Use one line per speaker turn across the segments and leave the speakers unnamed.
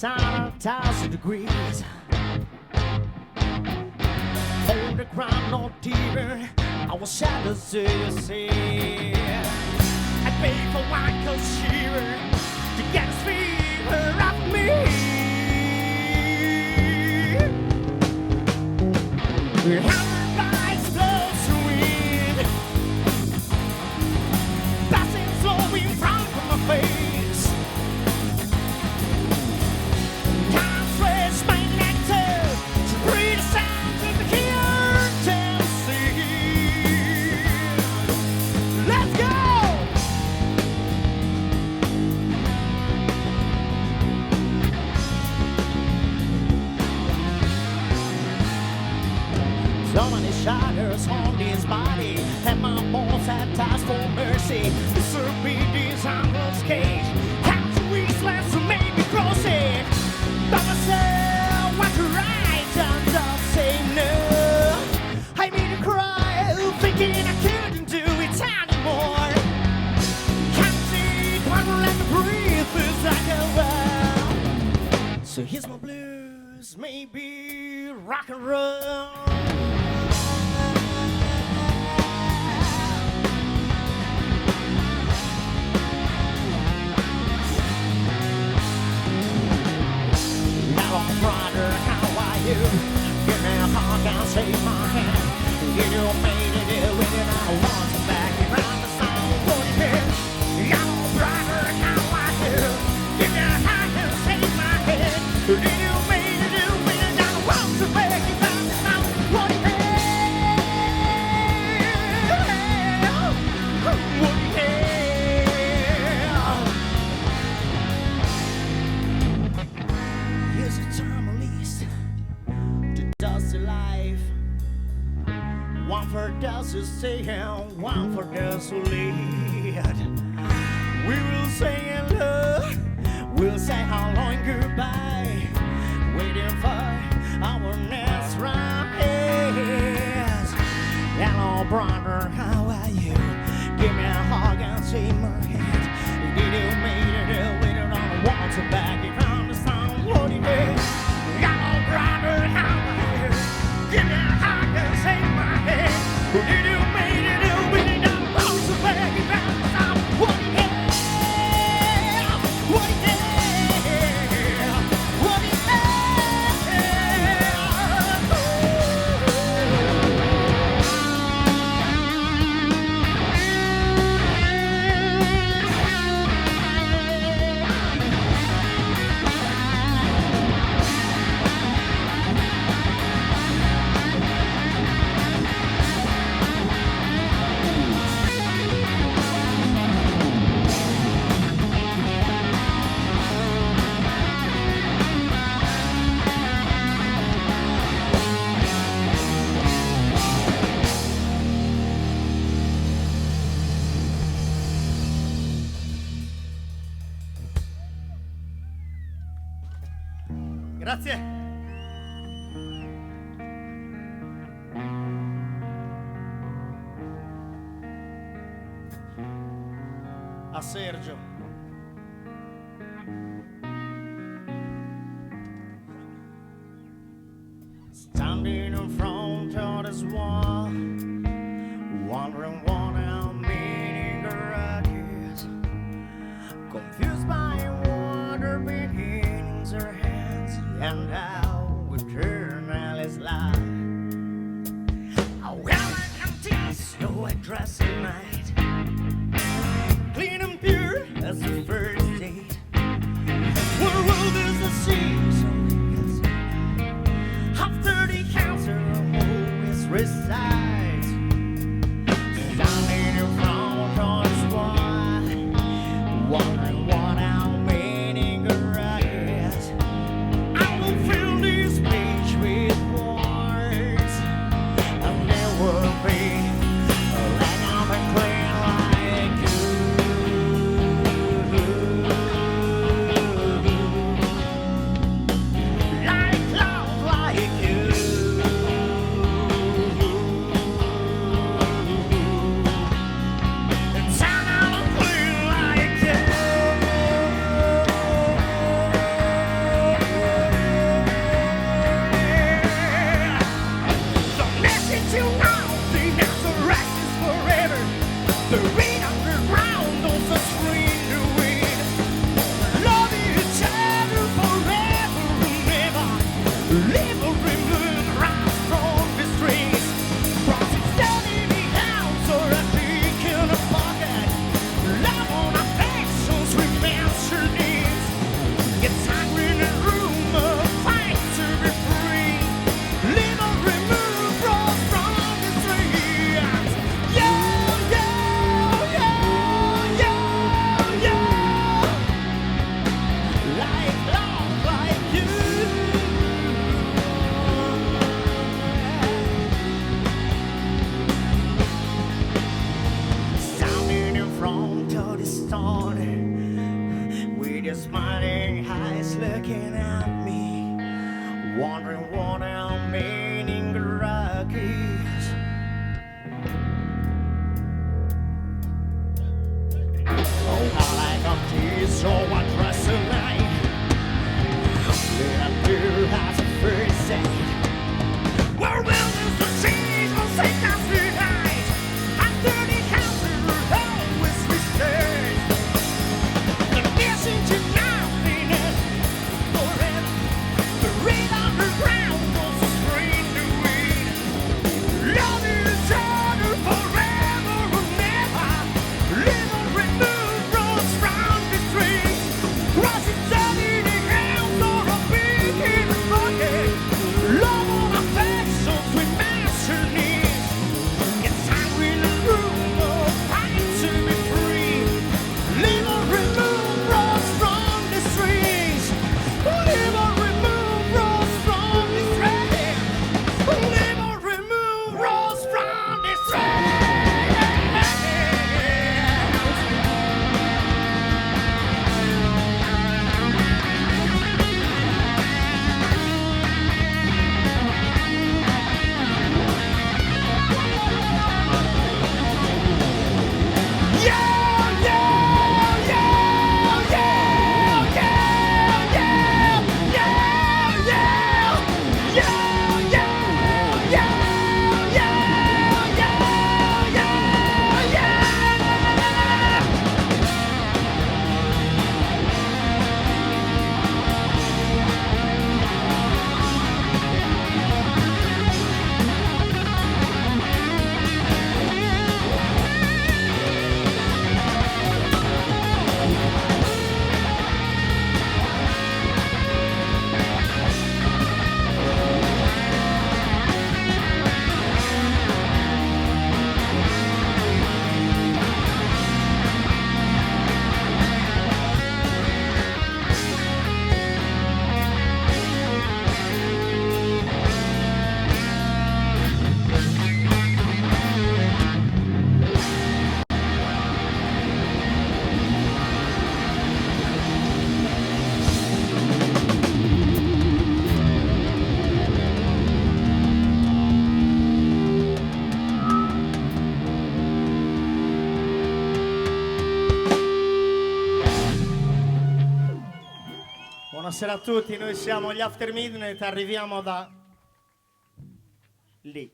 sun 1,000 degrees. On the ground, no deeper, I was shattered to the sea. I paid for one cold shiver to get a fever off me. Hammered by explosive wind, passing slow in front of my face. Can't stretch my neck to breathe the sound of the here Tennessee. Let's go! So many shadows on this body, and my bones have asked for mercy. This will be this harmless cage. Count to weeks left to make me cross it. But myself, want to rise and not say no. I made a cry, thinking I couldn't do it anymore. Can't see it, wanna let me breathe, feels like a well. So here's my blues, maybe rock and roll. Brother, how are you? Give me a hug and shake my hand. You made it, do it, and I want to back it around the sound for you. Yellow brother, how are you? Give me a hug and shake my hand. You made it, do it, and I want to back it around the sound for you. Here's a time release to dusty life. One for those who stay and one for those who lead. We will say hello, we'll say how long goodbye, waiting for our next rise. Hello brother, how are you? Give me a hug and shake my hand. Did you made it, we don't want to back it on the sound, what it is. Hello brother, how are you? Give me a hug and shake my hand. Did you made it, we don't want to back it on the sound, what it is. What it is. What it Grazie. A Sergio. Standing in front of this wall, wondering what our meaning is. Confused by what our beginnings are and how eternal is life. Well, I can taste no address at night, clean and pure as the first date. Where will this season after the cancer always resides? Standing in front of the squad, wondering what our meaning is. I will fill this page with words, and there will be a land of a clean like you. his smiling eyes looking at me, wondering what our meaning drug is. Oh, how I got this, so I dress tonight. Let do has a first sight. We're willing to change, we'll say that's tonight. After the house, we will always respect. The message is nothing forever. The rain underground was a spring to win. Love each other forever and never. Live and remove roads from the streets. Cross each other in the hands or a big in the bucket. Love on affections with master needs. It's time we room of time to be free. Live and remove roads from the streets. Live and remove roads from the streets. Live and remove roads from the streets. Buonasera a tutti, noi siamo gli After Midnight, arriviamo da lì.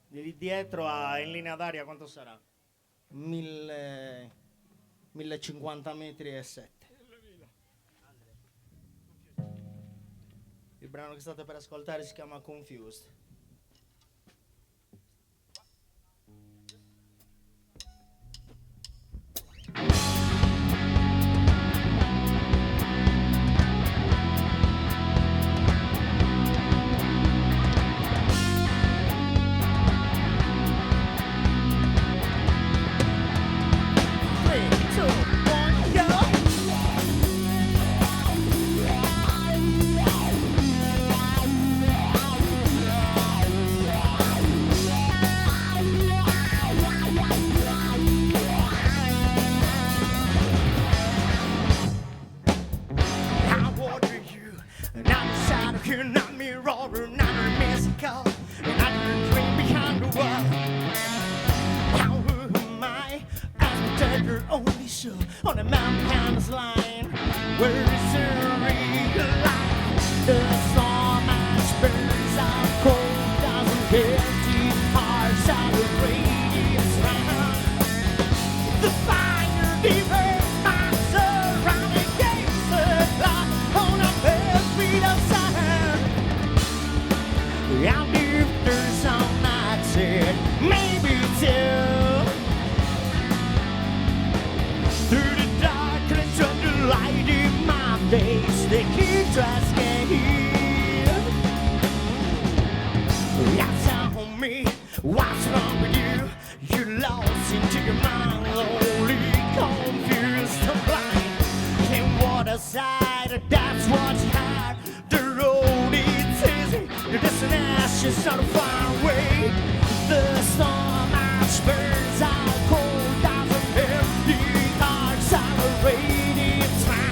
Di lì dietro in linea d'aria quanto sarà? 1050 metri e 7. Il brano che state per ascoltare si chiama Confused. On a mountain's line, where is the real life? The storm and burns out cold, doesn't empty hearts out of radiance round. The fire diverts my surrounding gates, the clock on a beat of sound. And if there's some nights it maybe two. Through the darkness of the light in my days, they keep asking That's on me, what's wrong with you? You're lost into your mind, lonely, confused, and blind. And what a sight, that's what's hard. The road is easy, the destination's not far away. The storm ash burns out cold as a empty hearts are radiant.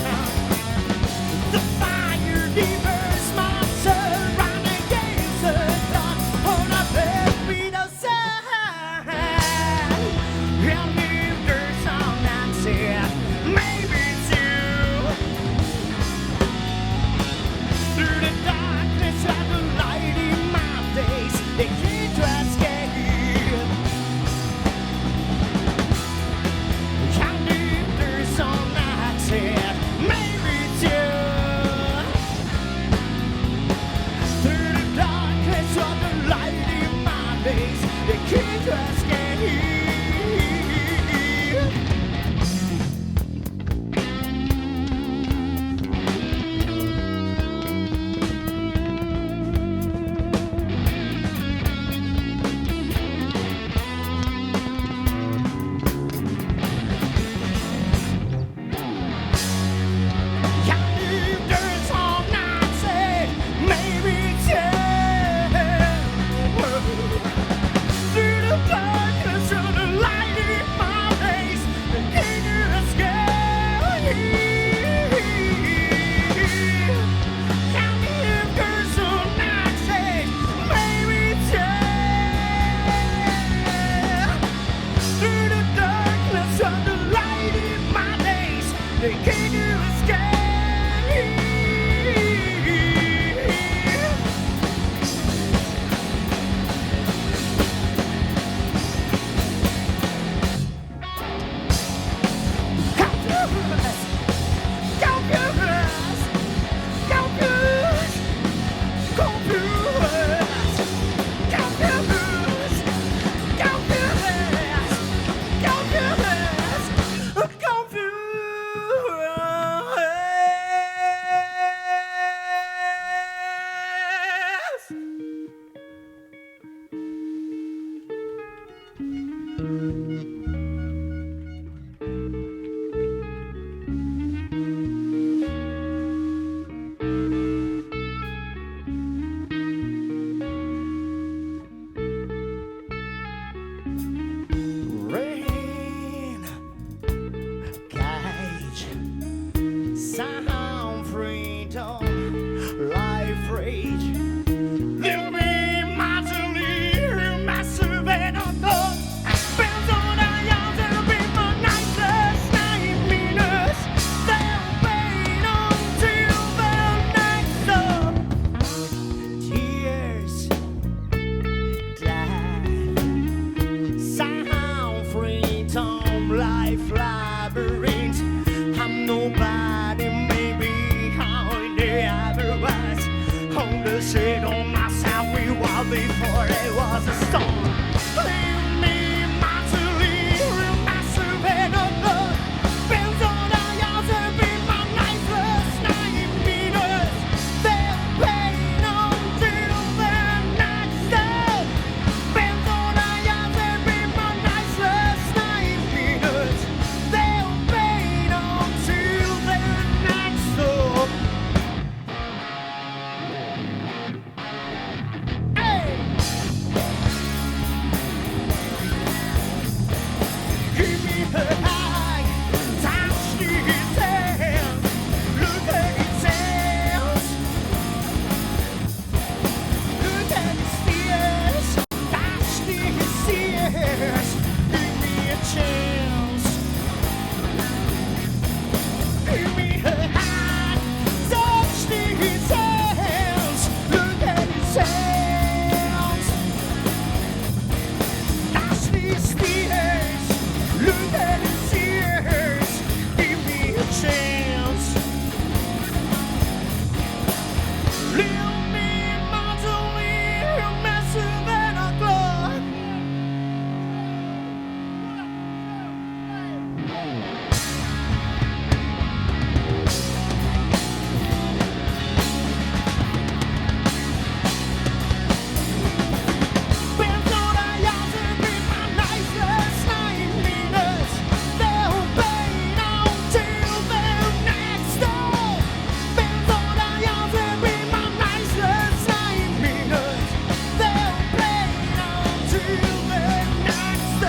They can't escape. Sound freedom, life rage. Live me mightily, massive and unknown. Bells on our yards and be my nightless nightmares. They'll wait until the next up. Tears, glad. Sound freedom, life labyrinth. I'm nobody, maybe how they ever was. On the shade on my side, we were before it was a storm. Leave me mightily, massive and unknown. Bells on our yards and be my nightless nightmares. They'll wait until the next day. Bells on our yards and be my nightless nightmares. They'll wait until the next stop. Hey! Give me a high, touch his hand, look at his hands, look at his tears, touch his tears, give me a chance. Give me a hand, touch his hands, look at his hands, touch his tears, look at his tears, give me a chance. Leave me mightily, massive and ugly. Bells on our yards and be my nightless nightmares. They'll wait until the next day. Bells on our yards and be my nightless nightmares. They'll wait until the next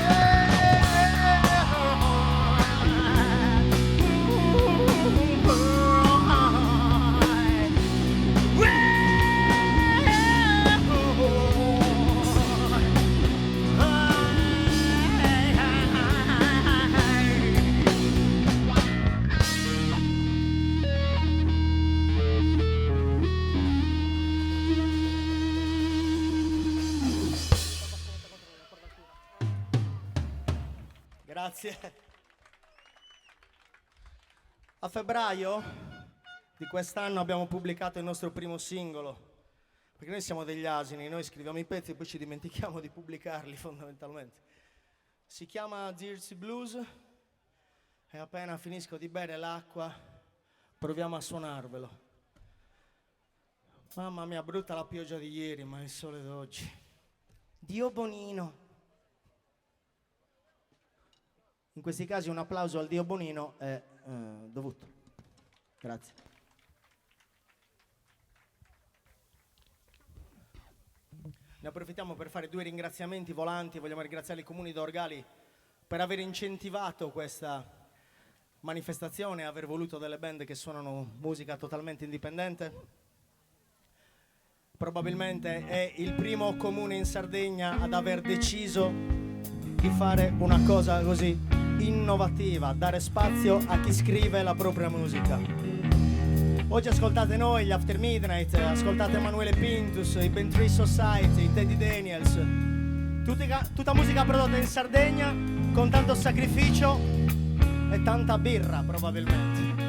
Grazie. A febbraio di quest'anno abbiamo pubblicato il nostro primo singolo, perché noi siamo degli asini, noi scriviamo i pezzi e poi ci dimentichiamo di pubblicarli fondamentalmente. Si chiama Dirty Blues e appena finisco di bere l'acqua proviamo a suonarvelo. Mamma mia, brutta la pioggia di ieri, ma il sole d'oggi. Dio Bonino. In questi casi un applauso al Dio Bonino è dovuto. Grazie. Ne approfittiamo per fare 2 ringraziamenti volanti. Vogliamo ringraziare il Comune di Dorgali per aver incentivato questa manifestazione e aver voluto delle band che suonano musica totalmente indipendente. Probabilmente è il primo comune in Sardegna ad aver deciso di fare una cosa così innovativa, dare spazio a chi scrive la propria musica. Oggi ascoltate noi, gli After Midnight, ascoltate Emanuele Pintus, i Ben Tree Society, i Teddy Daniels, tutta musica prodotta in Sardegna con tanto sacrificio e tanta birra probabilmente.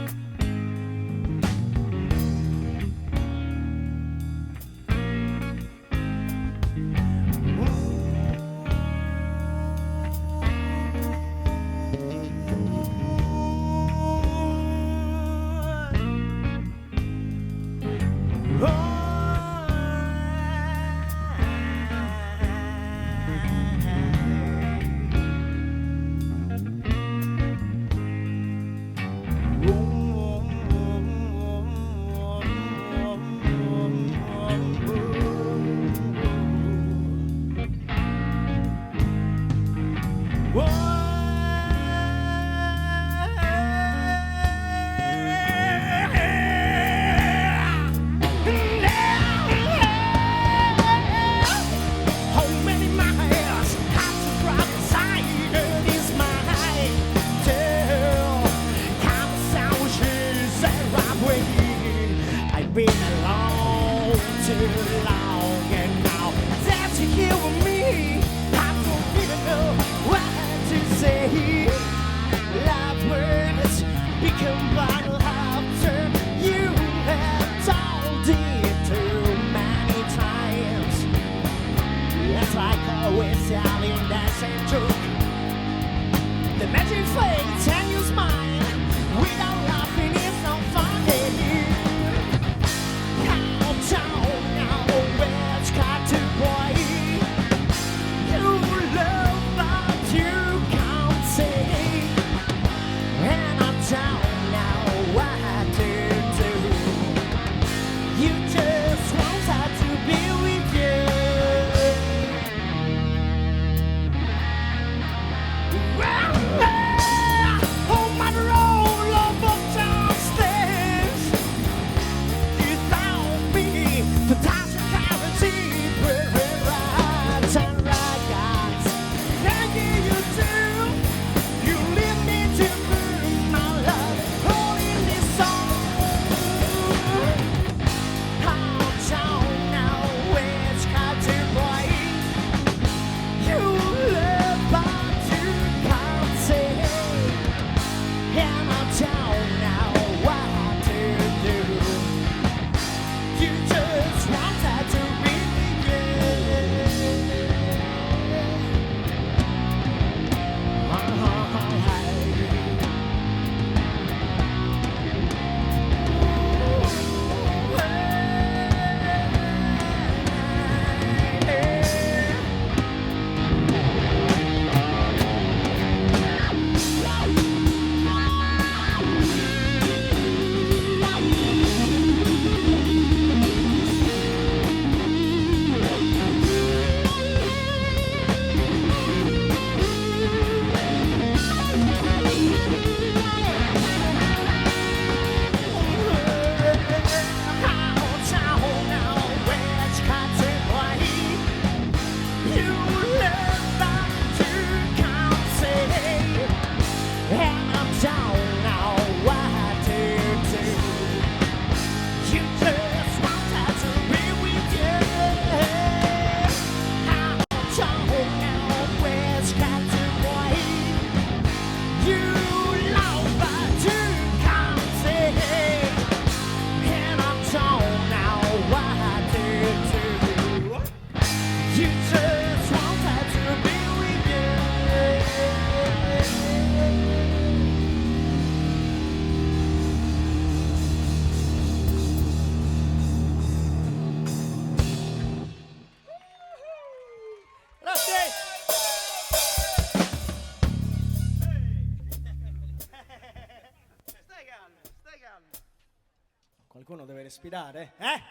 Qualcuno deve respirare, eh?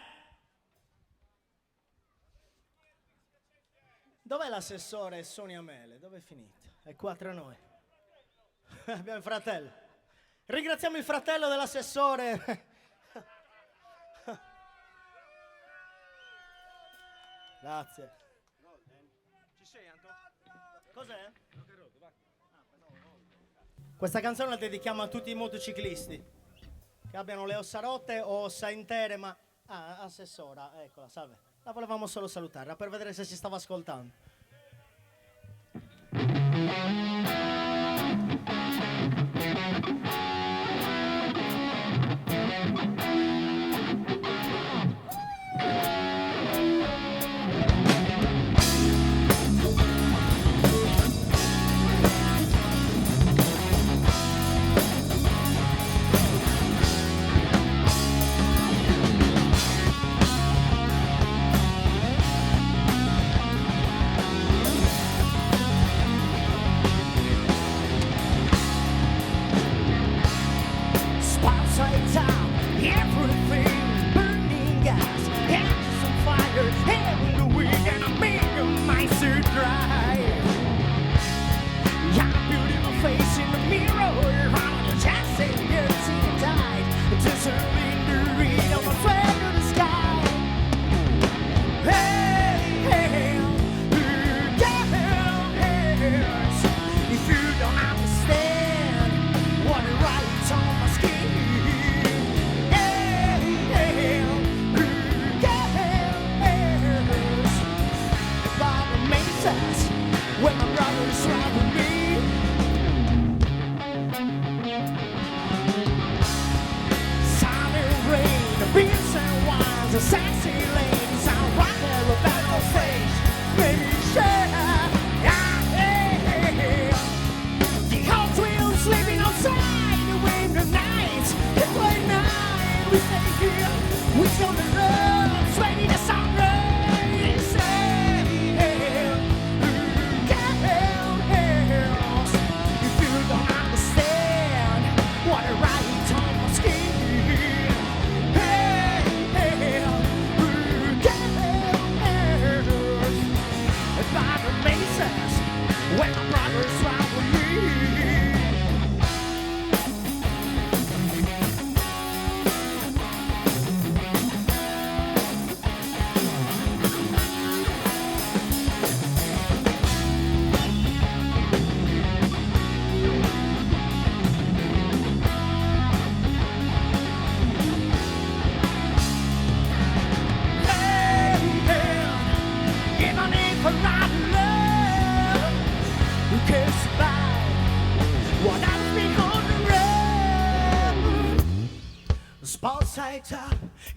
Dov'è l'assessore Sonia Mele? Dove è finita? È qua tra noi. Abbiamo il fratello. Ringraziamo il fratello dell'assessore. Grazie. Ci sei, Anto? Cos'è? Questa canzone la dedichiamo a tutti i motociclisti che abbiano le ossa rotte o ossa intere, ma... Ah, assessora, eccola, salve. La volevamo solo salutare, per vedere se ci stava ascoltando.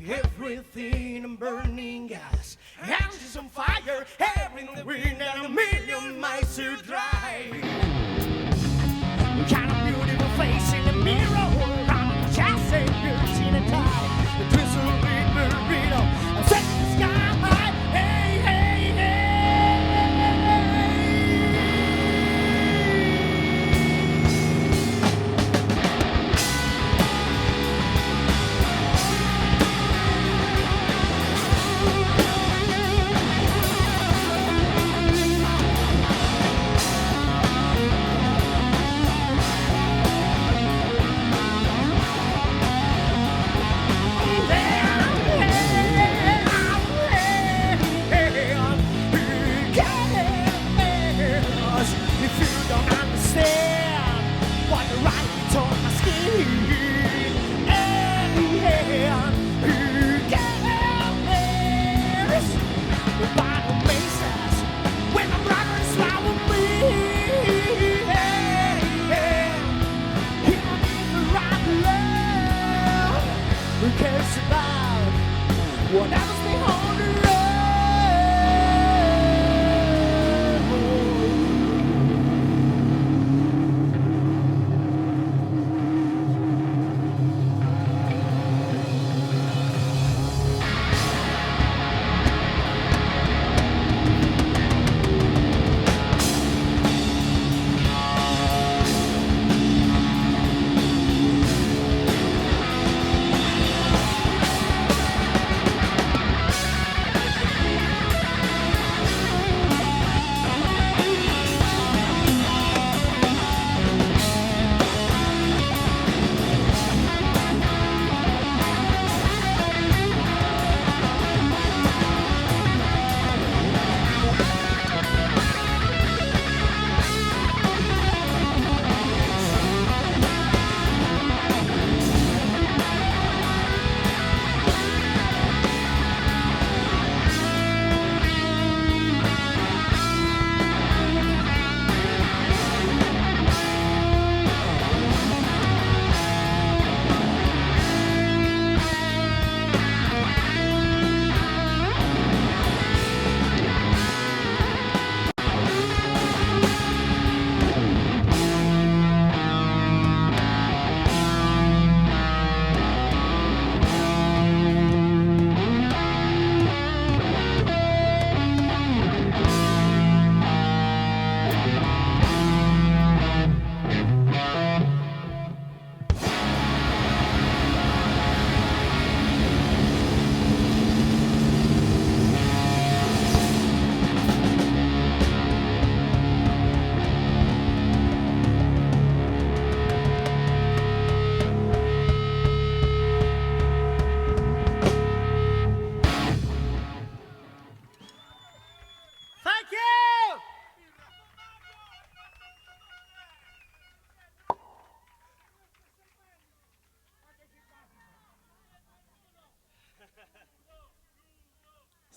Everything in burning gas, houses on fire, air in the wind, and a million miles to drive. Kind of beautiful face in the mirror, I'm just saying you've seen a time. The drizzle in the burrito, I'm setting the sky high. Hey, hey, hey.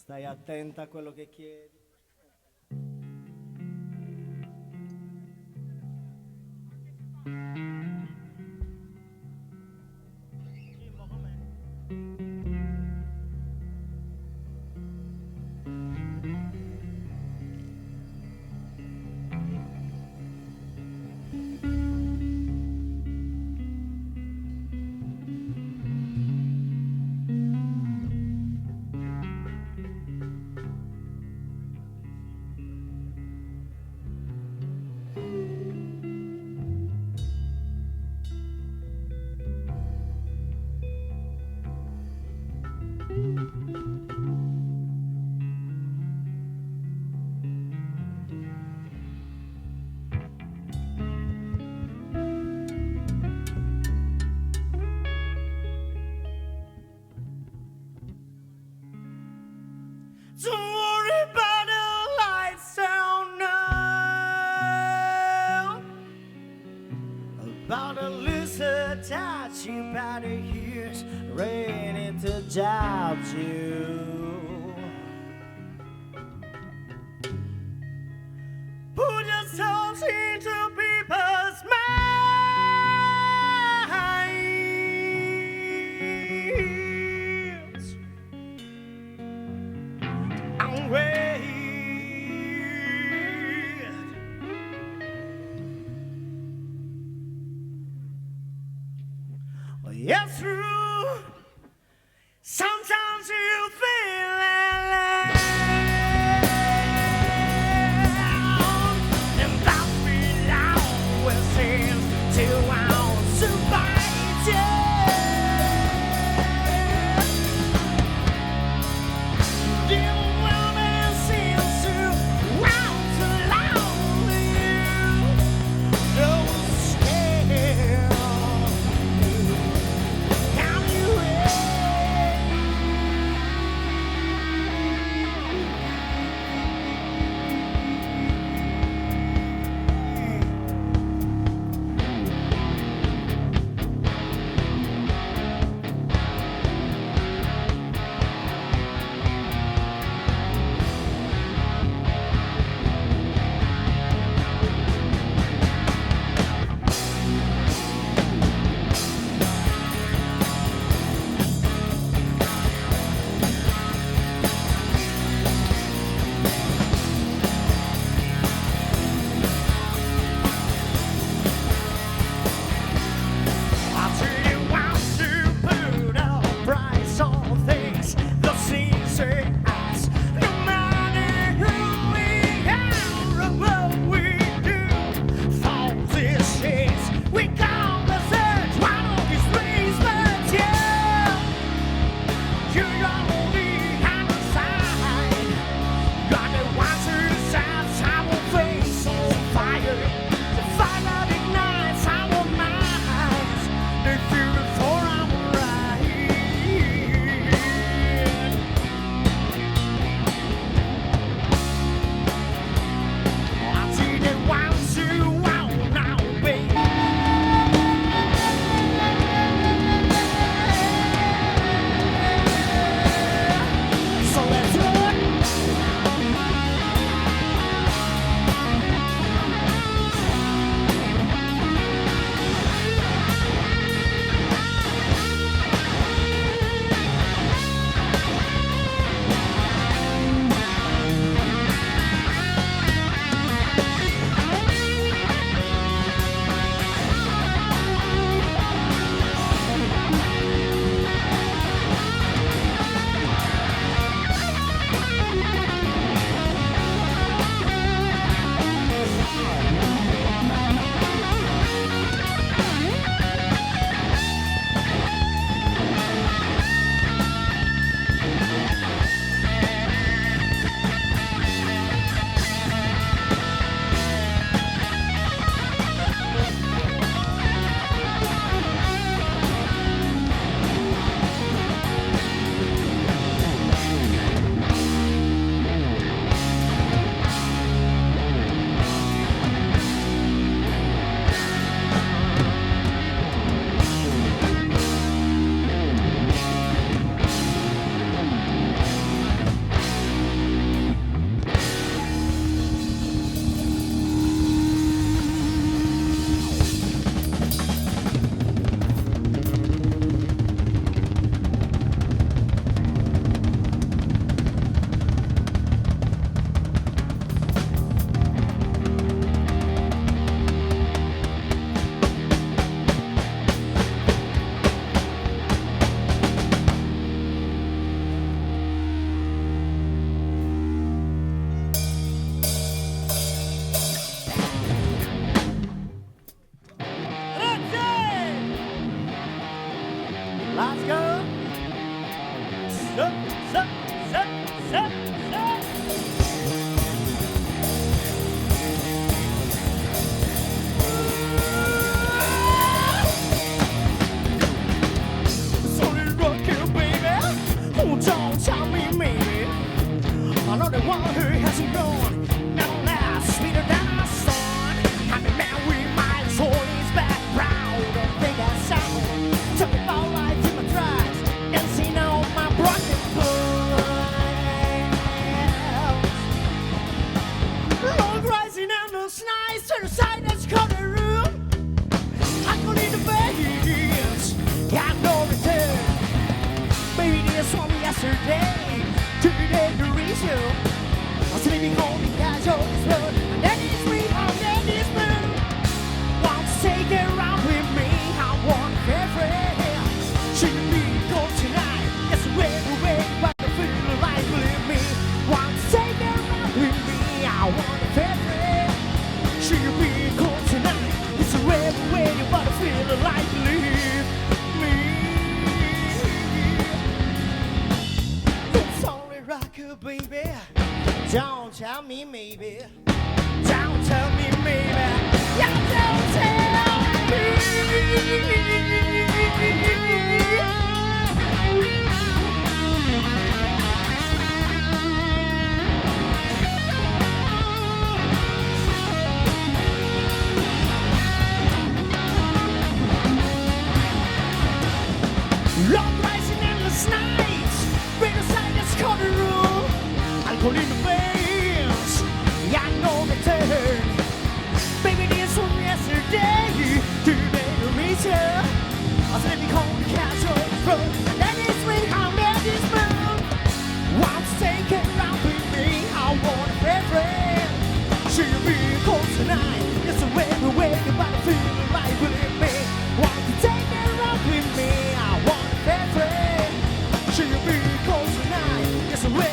Stai attenta a quello che chiedi. Don't worry about the lights down now. About the lizard touching by the ears, ready to doubt you. Put yourselves into people's minds. And wait. Well, yes, true. Sometimes you feel alone, and that will always seem to want to bite you. The woman seems to want to love you. Don't stay. Can you hear? Let's go. Sup, sup, sup, sup, sup. Solid rocker, baby. Oh, don't tell me, maybe. Another one who hasn't gone. Never lasts sweeter than a son. I'm a man with my soul is back proud. Don't think I sound. Talk about life in my tracks. And see now my broken bones. Long rising and the nights to the side that's called the room. I go in the veins. Got no return. Baby, this one yesterday. Today the reason I'm sleeping home because of this road. And that is me, I'm in this mood. Want to take her around with me, I want a favorite. She can be cold tonight. Yes, way, but I feel like believe me. Want to take her around with me, I want a favorite. She can be cold tonight. It's a way, but I feel like believe me. It's only rocker, baby. Don't tell me maybe. Don't tell me maybe. Yeah, don't tell me. Long rising endless nights. Bring aside this corner room. Alcohol in the veins. Yeah, no return. Baby, this was yesterday. Today the reason. I said we call the casual road. And then it's me, I'm in this mood. Want to take it around with me. I want a favorite. She'll be cold tonight. It's a way, but I feel like believe me. Want to take it around with me. I want a favorite. She'll be cold tonight. It's a way,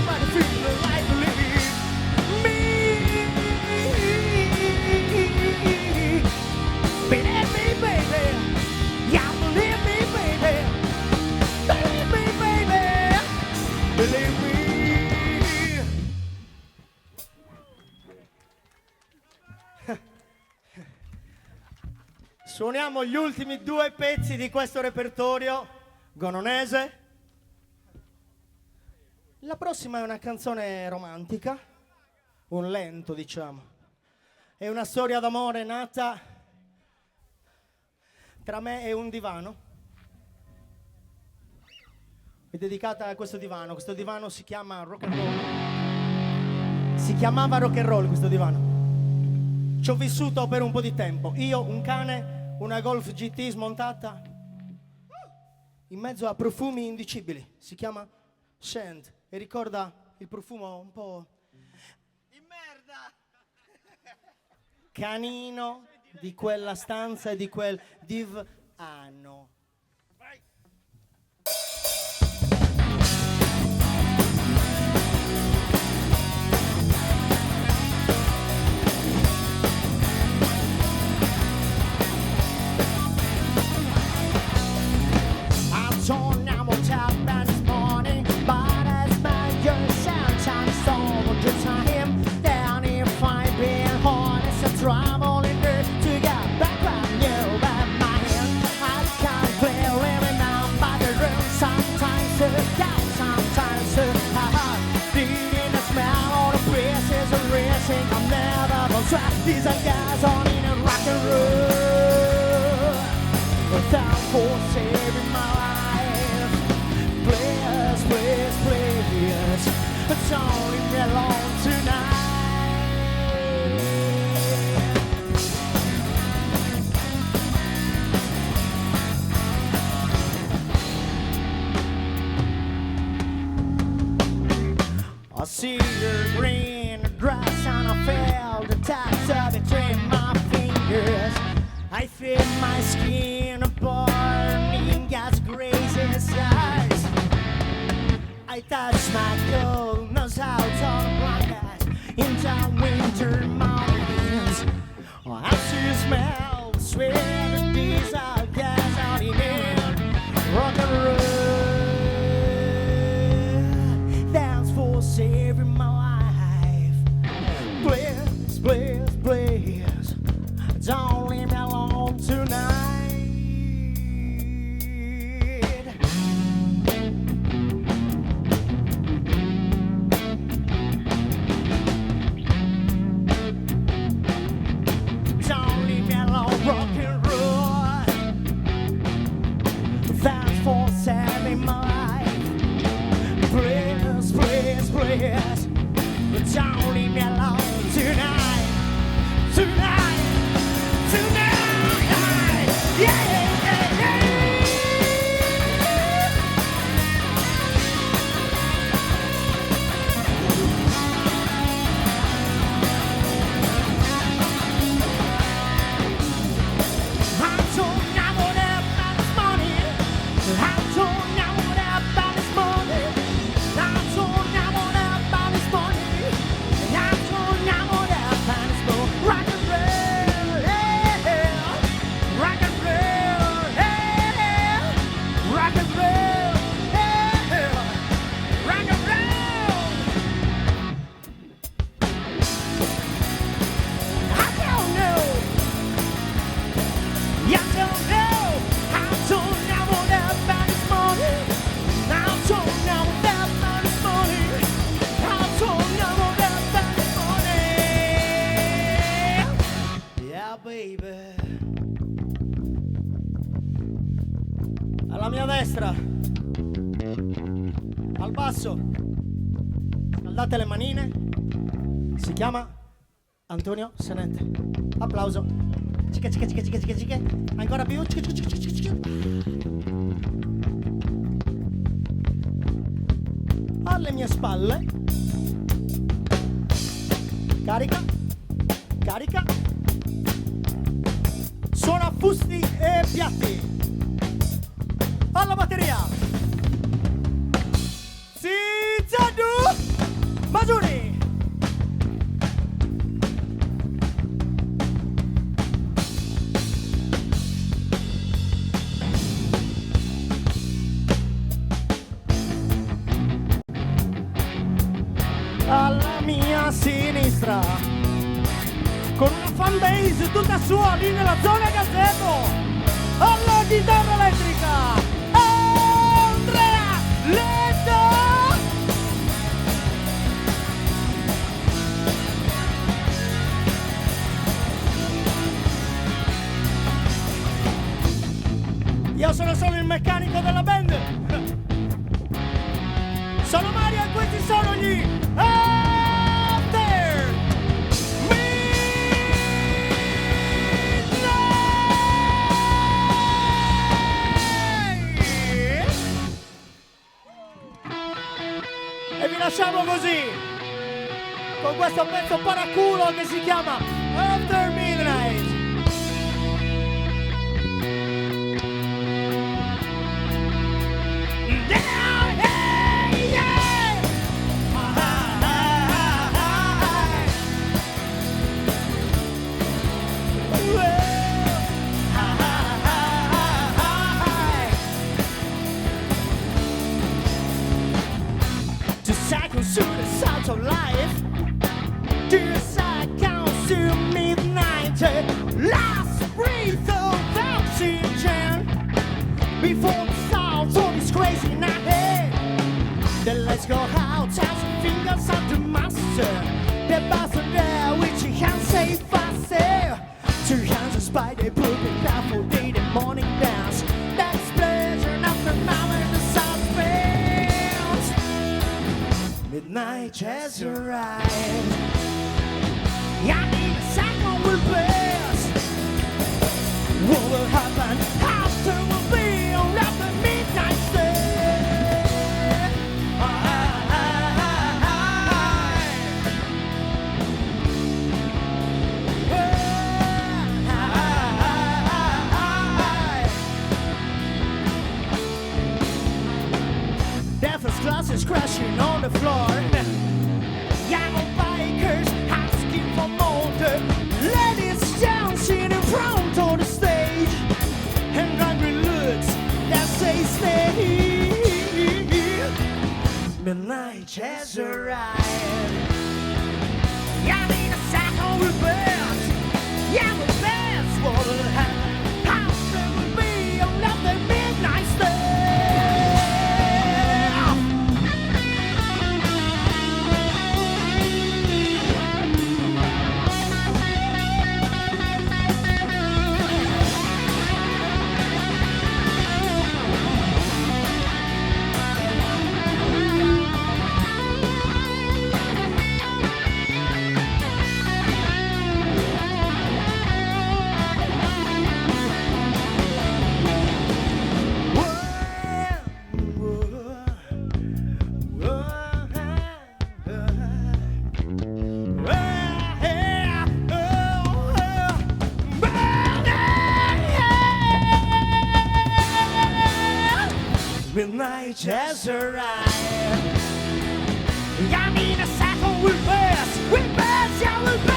but I feel like believe me. Believe me, baby. Yeah, believe me, baby. Believe me, baby. Believe me. Suoniamo gli ultimi due pezzi di questo repertorio gononese. La prossima è una canzone romantica, un lento, diciamo. È una storia d'amore nata tra me e un divano. È dedicata a questo divano. Questo divano si chiama rock and roll. Si chiamava rock and roll questo divano. Ci ho vissuto per un po' di tempo. Io, un cane, una Golf GT smontata in mezzo a profumi indicibili. Si chiama Shand e ricorda il profumo un po' di merda canino di quella stanza e di quel divano. Torniamo ciao this morning, but as my yourself times all the time. Down here find being hard as a traveling earth to get back from you by my hand. I can't clear living down by the room. Sometimes it's down, sometimes it's hard. Beating the smell of the pieces of racing. I'm never gonna try. These are guys on in a rock and roll. Without for saving my life. Please, it's only me alone tonight. I see your green dress and I feel the touch of it between my fingers. I feel my skin burning as grace's eyes. I touch my gold nose out on blanket in the winter mountains. I see smell sweet diesel gas out in air. Alla mia destra, al basso, scaldate le manine, si chiama Antonio Senente. Applauso. Cica, cica, cica, cica, cica, cica. Ancora più. Cica, cica, cica, cica, cica. Alle mie spalle, carica, carica, suona fusti e piatti. Alla batteria, Zizadu Mazuri. Alla mia sinistra, con una fanbase tutta sua lì nella zona Gazzetto, alla chitarra elettrica, Andrea Letta. Io sono solo il meccanico della band. Sono Mario e questi sono gli After Midnight. E vi lasciamo così, con questo pezzo paraculo che si chiama After Midnight. To the sound of life, to side counts to midnight, last breath of oxygen before the sound of this crazy night. Then let's go out, touch the fingers of the master, the bastard there which he can say faster. 2 hands of spider pooping down for day and morning dance. That's pleasure, nothing now in the sun spins. Midnight has arrived. I need a second will pass. What will happen after will be on the midnight stay. Death's glass is crashing on the floor. Young bikers asking for more. Ladies dancing in front of the stage, and angry looks that say stay. Midnight has arrived. I need a second reverse. Yeah, the best what will happen after will be on the midnight stay. midnight just arrived. I need a cycle with best, yeah, with best.